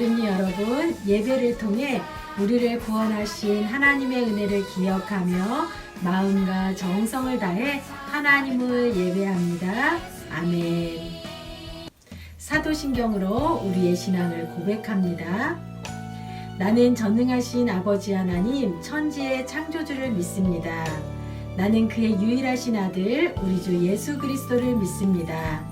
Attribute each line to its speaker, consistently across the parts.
Speaker 1: 주님 여러분, 예배를 통해 우리를 구원하신 하나님의 은혜를 기억하며 마음과 정성을 다해 하나님을 예배합니다. 아멘. 사도신경으로 우리의 신앙을 고백합니다. 나는 전능하신 아버지 하나님, 천지의 창조주를 믿습니다. 나는 그의 유일하신 아들, 우리 주 예수 그리스도를 믿습니다.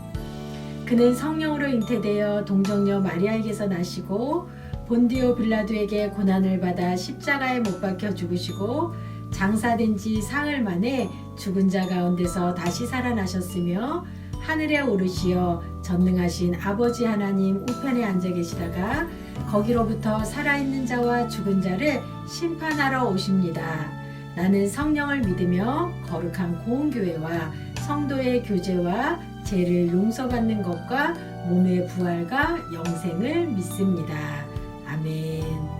Speaker 1: 그는 성령으로 잉태되어 동정녀 마리아에게서 나시고 본디오 빌라도에게 고난을 받아 십자가에 못 박혀 죽으시고 장사된 지 사흘 만에 죽은 자 가운데서 다시 살아나셨으며 하늘에 오르시어 전능하신 아버지 하나님 우편에 앉아 계시다가 거기로부터 살아있는 자와 죽은 자를 심판하러 오십니다. 나는 성령을 믿으며 거룩한 고운교회와 성도의 교제와 죄를 용서받는 것과 몸의 부활과 영생을 믿습니다. 아멘.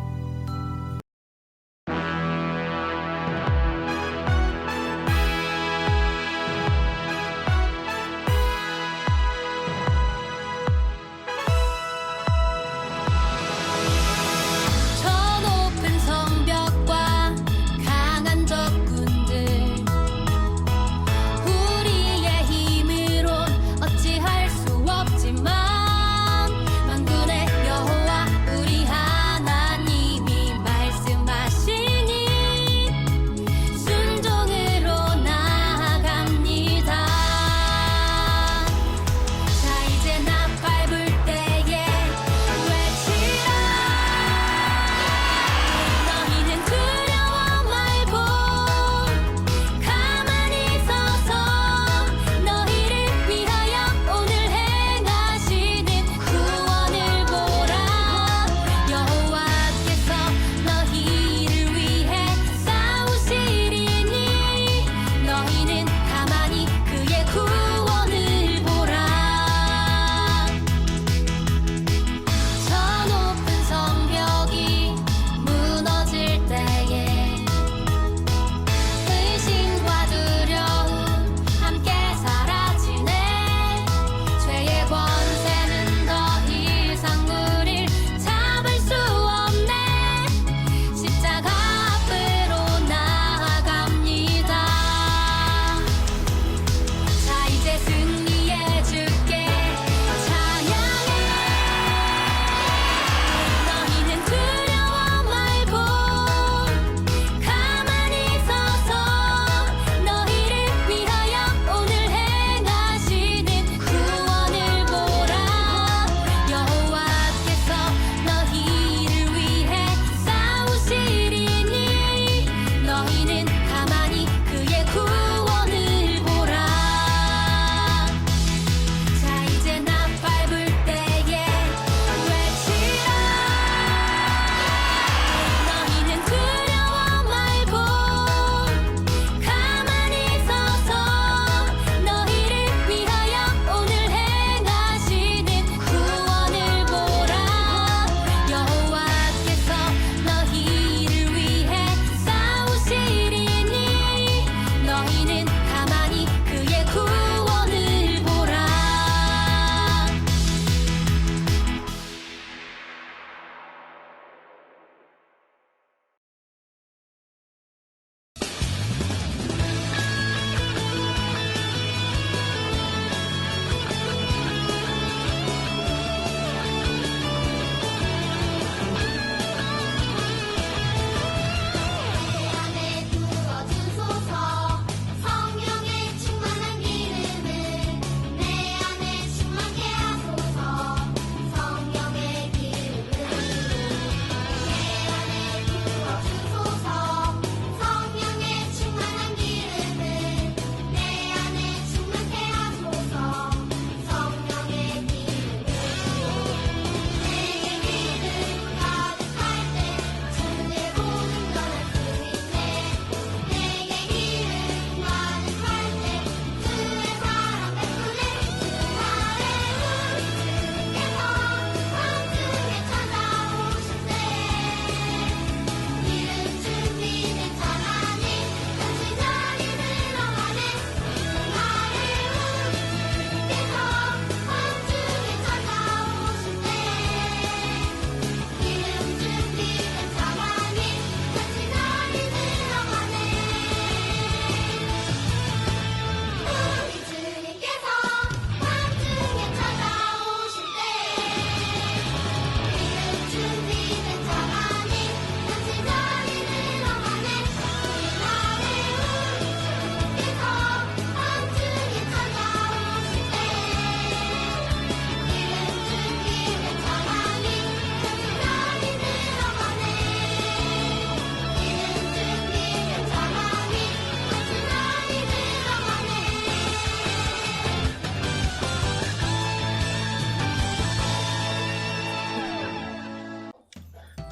Speaker 2: 만군의 여호와 우리 하나님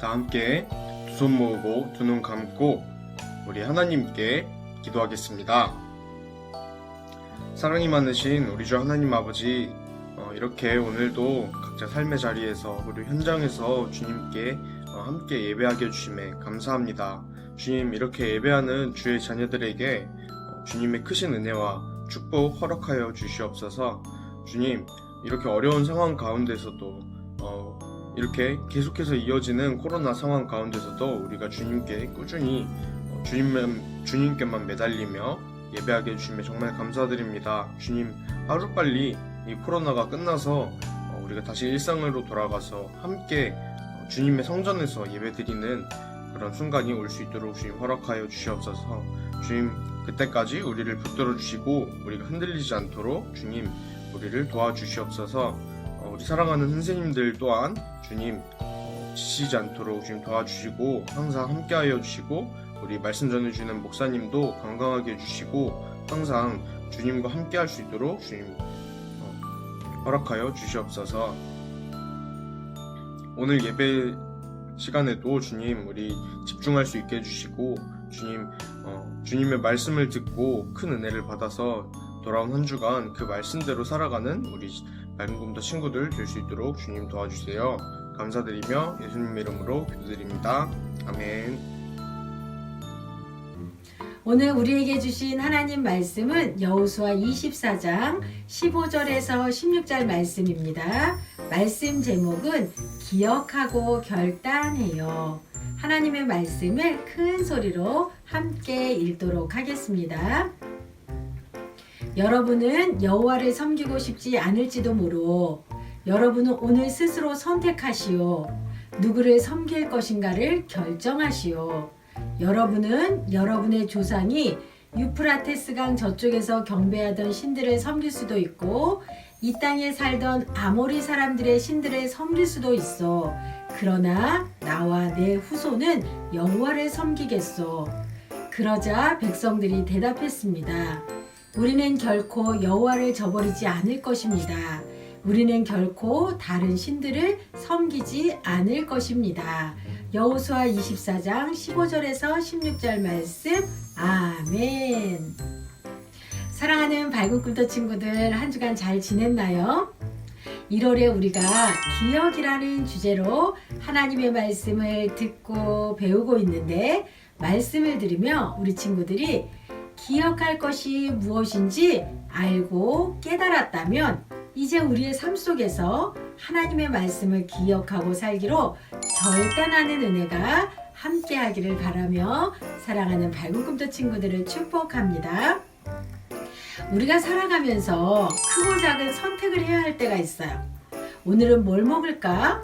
Speaker 2: 다 함께 두 손 모으고 두 눈 감고 우리 하나님께 기도하겠습니다. 사랑이 많으신 우리 주 하나님 아버지, 이렇게 오늘도 각자 삶의 자리에서 우리 현장에서 주님께 함께 예배하게 해주심에 감사합니다. 주님, 이렇게 예배하는 주의 자녀들에게 주님의 크신 은혜와 축복 허락하여 주시옵소서. 주님, 이렇게 어려운 상황 가운데서도 이렇게 계속해서 이어지는 코로나 상황 가운데서도 우리가 주님께 꾸준히 주님께만 매달리며 예배하게 해주심에 정말 감사드립니다. 주님, 하루빨리 이 코로나가 끝나서 우리가 다시 일상으로 돌아가서 함께 주님의 성전에서 예배드리는 그런 순간이 올 수 있도록 주님 허락하여 주시옵소서. 주님, 그때까지 우리를 붙들어 주시고 우리가 흔들리지 않도록 주님 우리를 도와주시옵소서. 우리 사랑하는 선생님들 또한 주님 지치지 않도록 주님 도와주시고 항상 함께하여 주시고, 우리 말씀 전해주시는 목사님도 건강하게 해주시고 항상 주님과 함께할 수 있도록 주님 허락하여 주시옵소서. 오늘 예배 시간에도 주님 우리 집중할 수 있게 해주시고, 주님 주님의 말씀을 듣고 큰 은혜를 받아서 돌아온 한 주간 그 말씀대로 살아가는 우리 맑은 꿈터 친구들 될 수 있도록 주님 도와주세요. 감사드리며 예수님의 이름으로 기도드립니다. 아멘.
Speaker 1: 오늘 우리에게 주신 하나님 말씀은 여호수아 24장 15절에서 16절 말씀입니다. 말씀 제목은 기억하고 결단해요. 하나님의 말씀을 큰 소리로 함께 읽도록 하겠습니다. 여러분은 여호와를 섬기고 싶지 않을지도 모르오. 여러분은 오늘 스스로 선택하시오. 누구를 섬길 것인가를 결정하시오. 여러분은 여러분의 조상이 유프라테스강 저쪽에서 경배하던 신들을 섬길 수도 있고, 이 땅에 살던 아모리 사람들의 신들을 섬길 수도 있어. 그러나 나와 내 후손은 여호와를 섬기겠소. 그러자 백성들이 대답했습니다. 우리는 결코 여호와를 저버리지 않을 것입니다. 우리는 결코 다른 신들을 섬기지 않을 것입니다. 여호수아 24장 15절에서 16절 말씀. 아멘. 사랑하는 밝은 꿈터 친구들, 한 주간 잘 지냈나요? 1월에 우리가 기억이라는 주제로 하나님의 말씀을 듣고 배우고 있는데, 말씀을 들으며 우리 친구들이 기억할 것이 무엇인지 알고 깨달았다면 이제 우리의 삶 속에서 하나님의 말씀을 기억하고 살기로 결단하는 은혜가 함께하기를 바라며 사랑하는 밝은 꿈터 친구들을 축복합니다. 우리가 살아가면서 크고 작은 선택을 해야 할 때가 있어요. 오늘은 뭘 먹을까?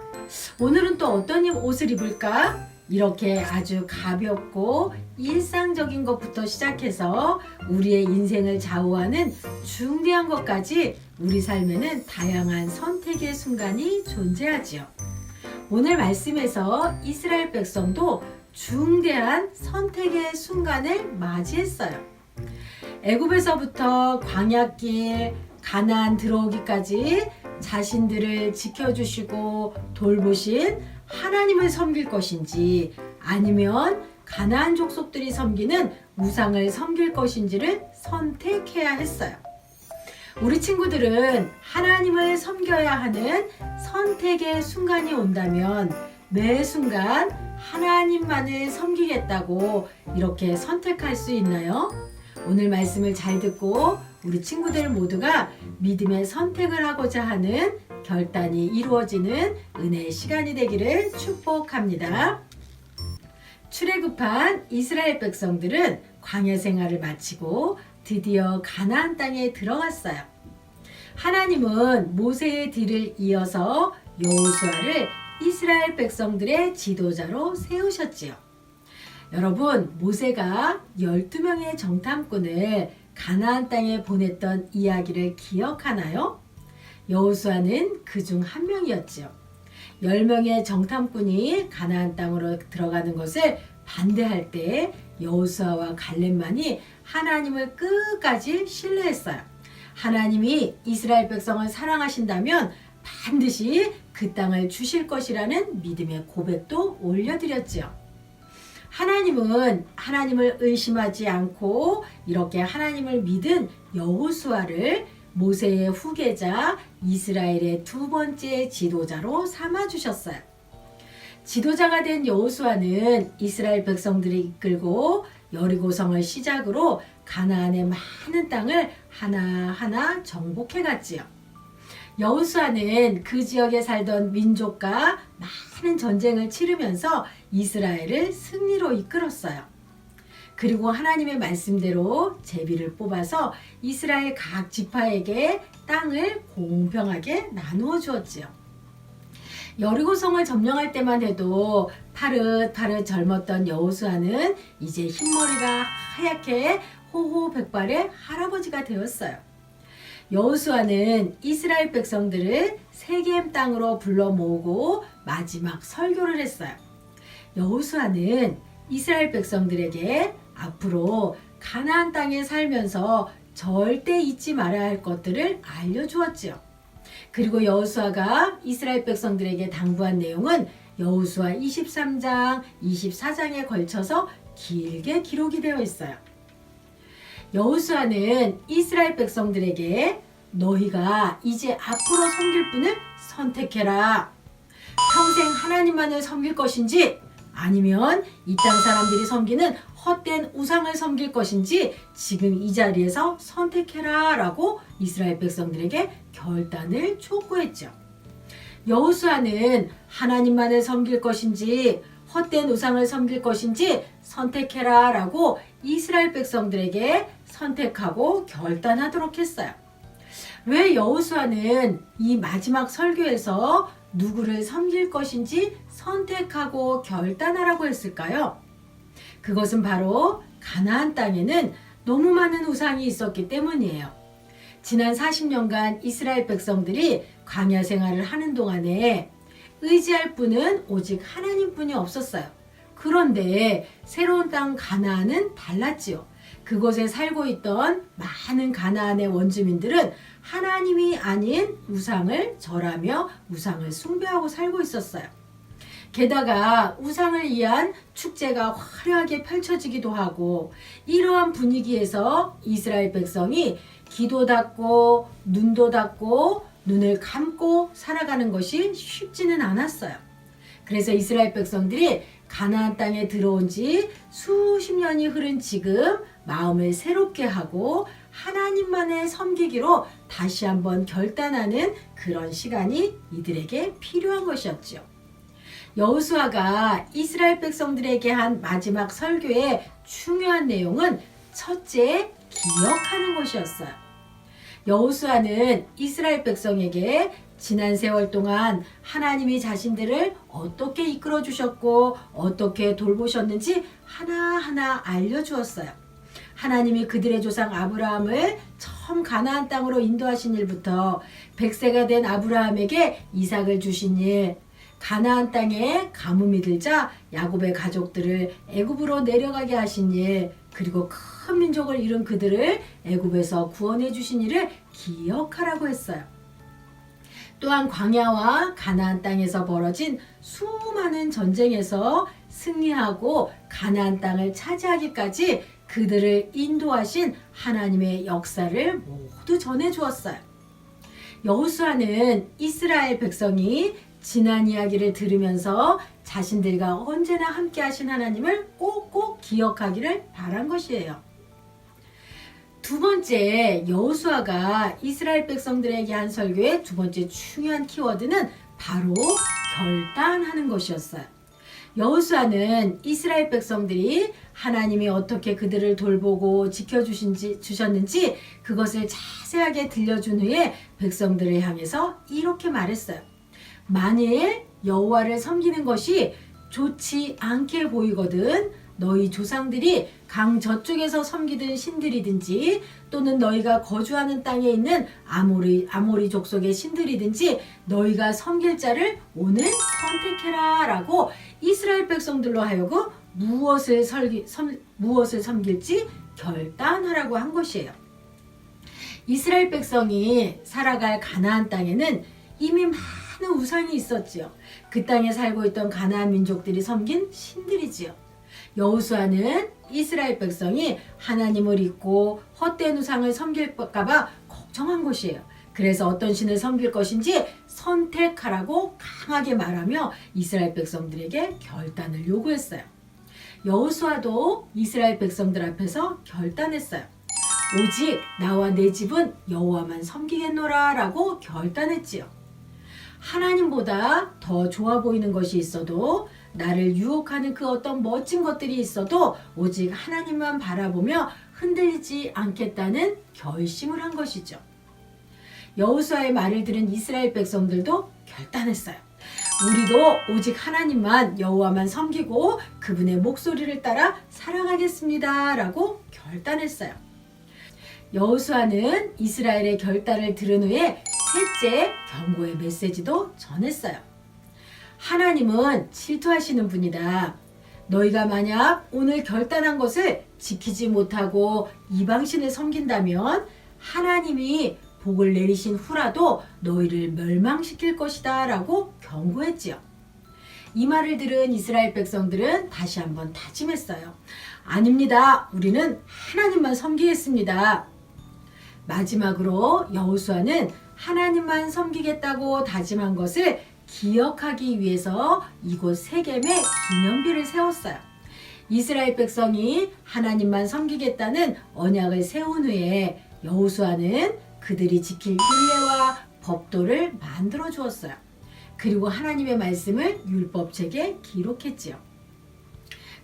Speaker 1: 오늘은 또 어떤 옷을 입을까? 이렇게 아주 가볍고 일상적인 것부터 시작해서 우리의 인생을 좌우하는 중대한 것까지 우리 삶에는 다양한 선택의 순간이 존재하지요. 오늘 말씀에서 이스라엘 백성도 중대한 선택의 순간을 맞이했어요. 애굽에서부터 광야길 가나안 들어오기까지 자신들을 지켜주시고 돌보신 하나님을 섬길 것인지, 아니면 가나안 족속들이 섬기는 우상을 섬길 것인지를 선택해야 했어요. 우리 친구들은 하나님을 섬겨야 하는 선택의 순간이 온다면 매 순간 하나님만을 섬기겠다고 이렇게 선택할 수 있나요? 오늘 말씀을 잘 듣고 우리 친구들 모두가 믿음의 선택을 하고자 하는 결단이 이루어지는 은혜의 시간이 되기를 축복합니다. 출애굽한 이스라엘 백성들은 광야 생활을 마치고 드디어 가나안 땅에 들어갔어요. 하나님은 모세의 뒤를 이어서 여호수아를 이스라엘 백성들의 지도자로 세우셨지요. 여러분, 모세가 12명의 정탐꾼을 가나안 땅에 보냈던 이야기를 기억하나요? 여호수아는 그중 한 명이었지요. 10명의 정탐꾼이 가나안 땅으로 들어가는 것을 반대할 때 여호수아와 갈렙만이 하나님을 끝까지 신뢰했어요. 하나님이 이스라엘 백성을 사랑하신다면 반드시 그 땅을 주실 것이라는 믿음의 고백도 올려드렸지요. 하나님은 하나님을 의심하지 않고 이렇게 하나님을 믿은 여호수아를 모세의 후계자 이스라엘의 두 번째 지도자로 삼아주셨어요. 지도자가 된 여호수아는 이스라엘 백성들을 이끌고 여리고성을 시작으로 가나안의 많은 땅을 하나하나 정복해 갔지요. 여호수아는 그 지역에 살던 민족과 많은 전쟁을 치르면서 이스라엘을 승리로 이끌었어요. 그리고 하나님의 말씀대로 제비를 뽑아서 이스라엘 각 지파에게 땅을 공평하게 나누어 주었지요. 여리고성을 점령할 때만 해도 파릇파릇 젊었던 여호수아는 이제 흰머리가 하얗게 호호백발의 할아버지가 되었어요. 여호수아는 이스라엘 백성들을 세겜 땅으로 불러 모으고 마지막 설교를 했어요. 여호수아는 이스라엘 백성들에게 앞으로 가나안 땅에 살면서 절대 잊지 말아야 할 것들을 알려주었지요. 그리고 여호수아가 이스라엘 백성들에게 당부한 내용은 여호수아 23장, 24장에 걸쳐서 길게 기록이 되어 있어요. 여호수아는 이스라엘 백성들에게 너희가 이제 앞으로 섬길 분을 선택해라. 평생 하나님만을 섬길 것인지 아니면 이 땅 사람들이 섬기는 헛된 우상을 섬길 것인지 지금 이 자리에서 선택해라 라고 이스라엘 백성들에게 결단을 촉구했죠. 여호수아는 하나님만을 섬길 것인지 헛된 우상을 섬길 것인지 선택해라 라고 이스라엘 백성들에게 선택하고 결단하도록 했어요. 왜 여호수아는 이 마지막 설교에서 누구를 섬길 것인지 선택하고 결단하라고 했을까요? 그것은 바로 가나안 땅에는 너무 많은 우상이 있었기 때문이에요. 지난 40년간 이스라엘 백성들이 광야 생활을 하는 동안에 의지할 분은 오직 하나님뿐이 없었어요. 그런데 새로운 땅 가나안은 달랐지요. 그곳에 살고 있던 많은 가나안의 원주민들은 하나님이 아닌 우상을 절하며 우상을 숭배하고 살고 있었어요. 게다가 우상을 위한 축제가 화려하게 펼쳐지기도 하고 이러한 분위기에서 이스라엘 백성이 귀도 닫고 눈도 닫고 눈을 감고 살아가는 것이 쉽지는 않았어요. 그래서 이스라엘 백성들이 가나안 땅에 들어온 지 수십 년이 흐른 지금 마음을 새롭게 하고 하나님만을 섬기기로 다시 한번 결단하는 그런 시간이 이들에게 필요한 것이었죠. 여호수아가 이스라엘 백성들에게 한 마지막 설교의 중요한 내용은 첫째, 기억하는 것이었어요. 여호수아는 이스라엘 백성에게 지난 세월 동안 하나님이 자신들을 어떻게 이끌어 주셨고 어떻게 돌보셨는지 하나하나 알려주었어요. 하나님이 그들의 조상 아브라함을 처음 가나안 땅으로 인도하신 일부터 100세가 된 아브라함에게 이삭을 주신 일, 가나안 땅에 가뭄이 들자 야곱의 가족들을 애굽으로 내려가게 하신 일, 그리고 큰 민족을 이룬 그들을 애굽에서 구원해 주신 일을 기억하라고 했어요. 또한 광야와 가나안 땅에서 벌어진 수많은 전쟁에서 승리하고 가나안 땅을 차지하기까지 그들을 인도하신 하나님의 역사를 모두 전해 주었어요. 여호수아는 이스라엘 백성이 지난 이야기를 들으면서 자신들과 언제나 함께 하신 하나님을 꼭꼭 기억하기를 바란 것이에요. 두 번째, 여호수아가 이스라엘 백성들에게 한 설교의 두 번째 중요한 키워드는 바로 결단하는 것이었어요. 여호수아는 이스라엘 백성들이 하나님이 어떻게 그들을 돌보고 지켜주셨는지 그것을 자세하게 들려준 후에 백성들을 향해서 이렇게 말했어요. 만일 여호와를 섬기는 것이 좋지 않게 보이거든 너희 조상들이 강 저쪽에서 섬기던 신들이든지 또는 너희가 거주하는 땅에 있는 아모리 족속의 신들이든지 너희가 섬길 자를 오늘 선택해라 라고 이스라엘 백성들로 하여금 무엇을 섬길지 결단하라고 한 것이에요. 이스라엘 백성이 살아갈 가나안 땅에는 이미 많은 우상이 있었지요. 그 땅에 살고 있던 가나안 민족들이 섬긴 신들이지요. 여호수아는 이스라엘 백성이 하나님을 잊고 헛된 우상을 섬길까 봐 걱정한 것이에요. 그래서 어떤 신을 섬길 것인지 선택하라고 강하게 말하며 이스라엘 백성들에게 결단을 요구했어요. 여호수아도 이스라엘 백성들 앞에서 결단했어요. 오직 나와 내 집은 여호와만 섬기겠노라 라고 결단했지요. 하나님보다 더 좋아 보이는 것이 있어도, 나를 유혹하는 그 어떤 멋진 것들이 있어도 오직 하나님만 바라보며 흔들리지 않겠다는 결심을 한 것이죠. 여호수아의 말을 들은 이스라엘 백성들도 결단했어요. 우리도 오직 하나님만, 여호와만 섬기고 그분의 목소리를 따라 살아가겠습니다 라고 결단했어요. 여호수아는 이스라엘의 결단을 들은 후에 셋째 경고의 메시지도 전했어요. 하나님은 질투하시는 분이다. 너희가 만약 오늘 결단한 것을 지키지 못하고 이방신을 섬긴다면 하나님이 복을 내리신 후라도 너희를 멸망시킬 것이다 라고 경고했지요. 이 말을 들은 이스라엘 백성들은 다시 한번 다짐했어요. 아닙니다. 우리는 하나님만 섬기겠습니다. 마지막으로 여호수아는 하나님만 섬기겠다고 다짐한 것을 기억하기 위해서 이곳 세겜에 기념비를 세웠어요. 이스라엘 백성이 하나님만 섬기겠다는 언약을 세운 후에 여호수아는 그들이 지킬 율례와 법도를 만들어 주었어요. 그리고 하나님의 말씀을 율법책에 기록했지요.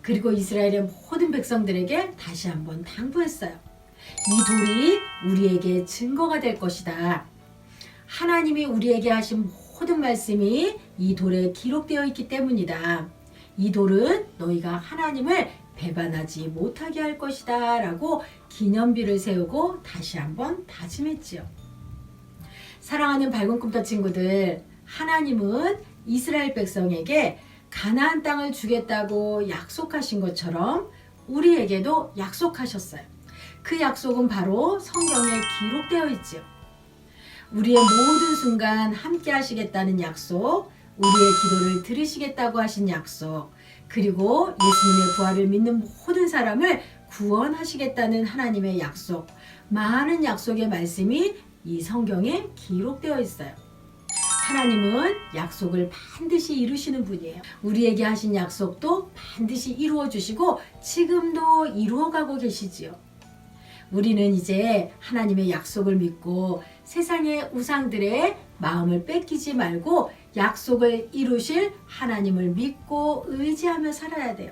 Speaker 1: 그리고 이스라엘의 모든 백성들에게 다시 한번 당부했어요. 이 돌이 우리에게 증거가 될 것이다. 하나님이 우리에게 하신 모든 말씀이 이 돌에 기록되어 있기 때문이다. 이 돌은 너희가 하나님을 배반하지 못하게 할 것이다 라고 기념비를 세우고 다시 한번 다짐했지요. 사랑하는 밝은 꿈터 친구들, 하나님은 이스라엘 백성에게 가나안 땅을 주겠다고 약속하신 것처럼 우리에게도 약속하셨어요. 그 약속은 바로 성경에 기록되어 있지요. 우리의 모든 순간 함께 하시겠다는 약속, 우리의 기도를 들으시겠다고 하신 약속, 그리고 예수님의 부활을 믿는 모든 사람을 구원하시겠다는 하나님의 약속, 많은 약속의 말씀이 이 성경에 기록되어 있어요. 하나님은 약속을 반드시 이루시는 분이에요. 우리에게 하신 약속도 반드시 이루어 주시고 지금도 이루어가고 계시지요. 우리는 이제 하나님의 약속을 믿고 세상의 우상들의 마음을 뺏기지 말고 약속을 이루실 하나님을 믿고 의지하며 살아야 돼요.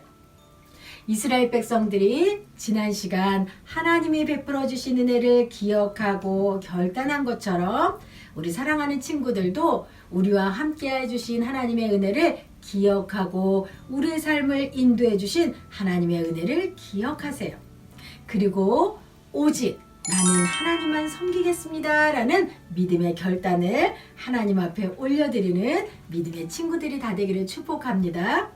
Speaker 1: 이스라엘 백성들이 지난 시간 하나님이 베풀어 주신 은혜를 기억하고 결단한 것처럼 우리 사랑하는 친구들도 우리와 함께 해주신 하나님의 은혜를 기억하고 우리의 삶을 인도해 주신 하나님의 은혜를 기억하세요. 그리고 오직 나는 하나님만 섬기겠습니다 라는 믿음의 결단을 하나님 앞에 올려드리는 믿음의 친구들이 다 되기를 축복합니다.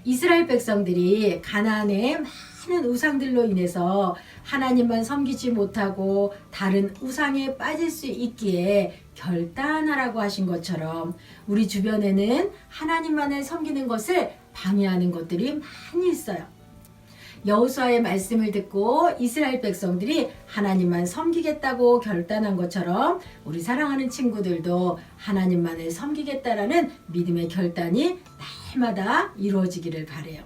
Speaker 1: 이스라엘 백성들이 가나안의 많은 우상들로 인해서 하나님만 섬기지 못하고 다른 우상에 빠질 수 있기에 결단하라고 하신 것처럼 우리 주변에는 하나님만을 섬기는 것을 방해하는 것들이 많이 있어요. 여호수아의 말씀을 듣고 이스라엘 백성들이 하나님만 섬기겠다고 결단한 것처럼 우리 사랑하는 친구들도 하나님만을 섬기겠다라는 믿음의 결단이 날마다 이루어지기를 바래요.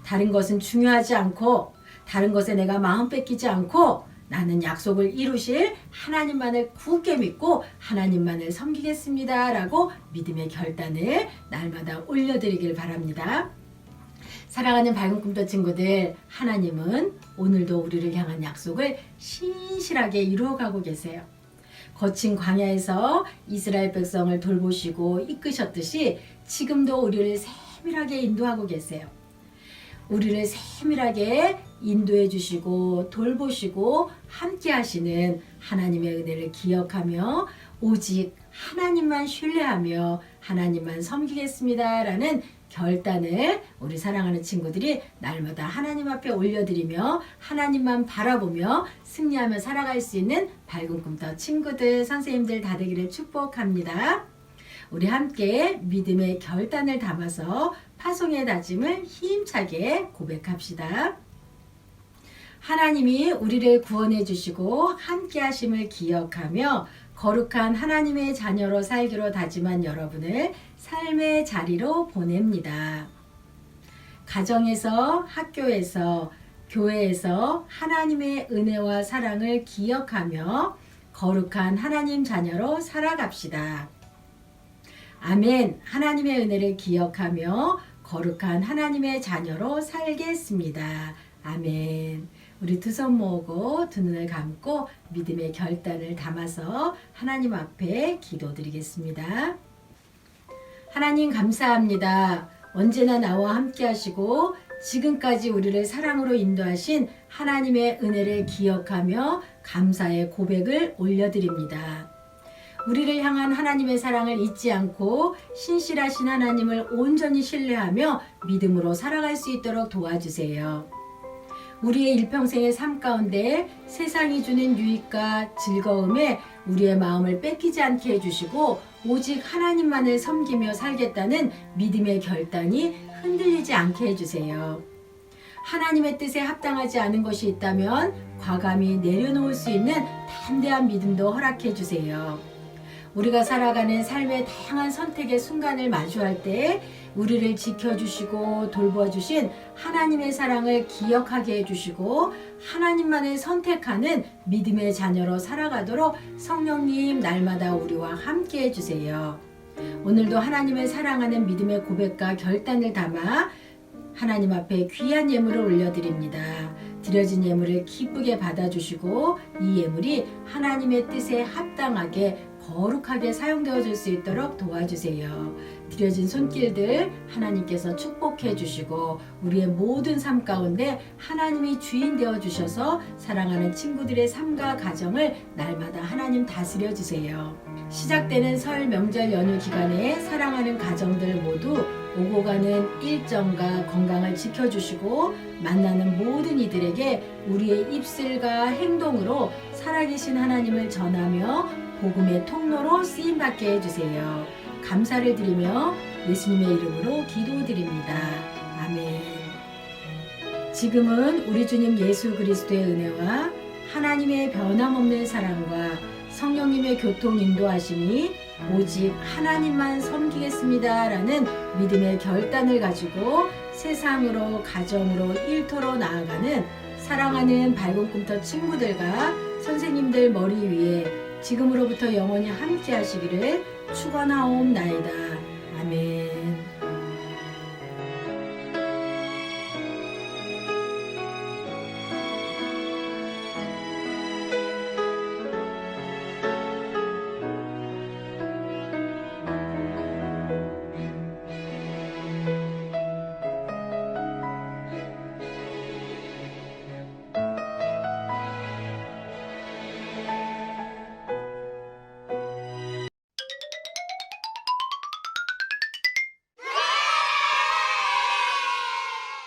Speaker 1: 다른 것은 중요하지 않고 다른 것에 내가 마음 뺏기지 않고 나는 약속을 이루실 하나님만을 굳게 믿고 하나님만을 섬기겠습니다 라고 믿음의 결단을 날마다 올려드리길 바랍니다. 사랑하는 밝은 꿈터 친구들, 하나님은 오늘도 우리를 향한 약속을 신실하게 이루어가고 계세요. 거친 광야에서 이스라엘 백성을 돌보시고 이끄셨듯이 지금도 우리를 세밀하게 인도하고 계세요. 우리를 세밀하게 인도해 주시고 돌보시고 함께 하시는 하나님의 은혜를 기억하며 오직 하나님만 신뢰하며 하나님만 섬기겠습니다 라는 결단을 우리 사랑하는 친구들이 날마다 하나님 앞에 올려드리며 하나님만 바라보며 승리하며 살아갈 수 있는 밝은 꿈터 친구들, 선생님들 다 되기를 축복합니다. 우리 함께 믿음의 결단을 담아서 파송의 다짐을 힘차게 고백합시다. 하나님이 우리를 구원해 주시고 함께 하심을 기억하며 거룩한 하나님의 자녀로 살기로 다짐한 여러분을 삶의 자리로 보냅니다. 가정에서, 학교에서, 교회에서 하나님의 은혜와 사랑을 기억하며 거룩한 하나님 자녀로 살아갑시다. 아멘. 하나님의 은혜를 기억하며 거룩한 하나님의 자녀로 살겠습니다. 아멘. 우리 두 손 모으고 두 눈을 감고 믿음의 결단을 담아서 하나님 앞에 기도드리겠습니다. 하나님 감사합니다. 언제나 나와 함께 하시고 지금까지 우리를 사랑으로 인도하신 하나님의 은혜를 기억하며 감사의 고백을 올려드립니다. 우리를 향한 하나님의 사랑을 잊지 않고 신실하신 하나님을 온전히 신뢰하며 믿음으로 살아갈 수 있도록 도와주세요. 우리의 일평생의 삶 가운데 세상이 주는 유익과 즐거움에 우리의 마음을 뺏기지 않게 해주시고 오직 하나님만을 섬기며 살겠다는 믿음의 결단이 흔들리지 않게 해주세요. 하나님의 뜻에 합당하지 않은 것이 있다면 과감히 내려놓을 수 있는 담대한 믿음도 허락해 주세요. 우리가 살아가는 삶의 다양한 선택의 순간을 마주할 때 우리를 지켜주시고 돌봐주신 하나님의 사랑을 기억하게 해주시고 하나님만을 선택하는 믿음의 자녀로 살아가도록 성령님 날마다 우리와 함께 해주세요. 오늘도 하나님을 사랑하는 믿음의 고백과 결단을 담아 하나님 앞에 귀한 예물을 올려드립니다. 드려진 예물을 기쁘게 받아주시고 이 예물이 하나님의 뜻에 합당하게 거룩하게 사용되어질 수 있도록 도와주세요. 드려진 손길들 하나님께서 축복해 주시고 우리의 모든 삶 가운데 하나님이 주인 되어 주셔서 사랑하는 친구들의 삶과 가정을 날마다 하나님 다스려 주세요. 시작되는 설 명절 연휴 기간에 사랑하는 가정들 모두 오고 가는 일정과 건강을 지켜주시고 만나는 모든 이들에게 우리의 입술과 행동으로 살아계신 하나님을 전하며 복음의 통로로 쓰임받게 해주세요. 감사를 드리며 예수님의 이름으로 기도드립니다. 아멘. 지금은 우리 주님 예수 그리스도의 은혜와 하나님의 변함없는 사랑과 성령님의 교통 인도하심이 오직 하나님만 섬기겠습니다 라는 믿음의 결단을 가지고 세상으로 가정으로 일터로 나아가는 사랑하는 밝은 꿈터 친구들과 선생님들 머리 위에 지금으로부터 영원히 함께 하시기를 축원하옵나이다. 아멘.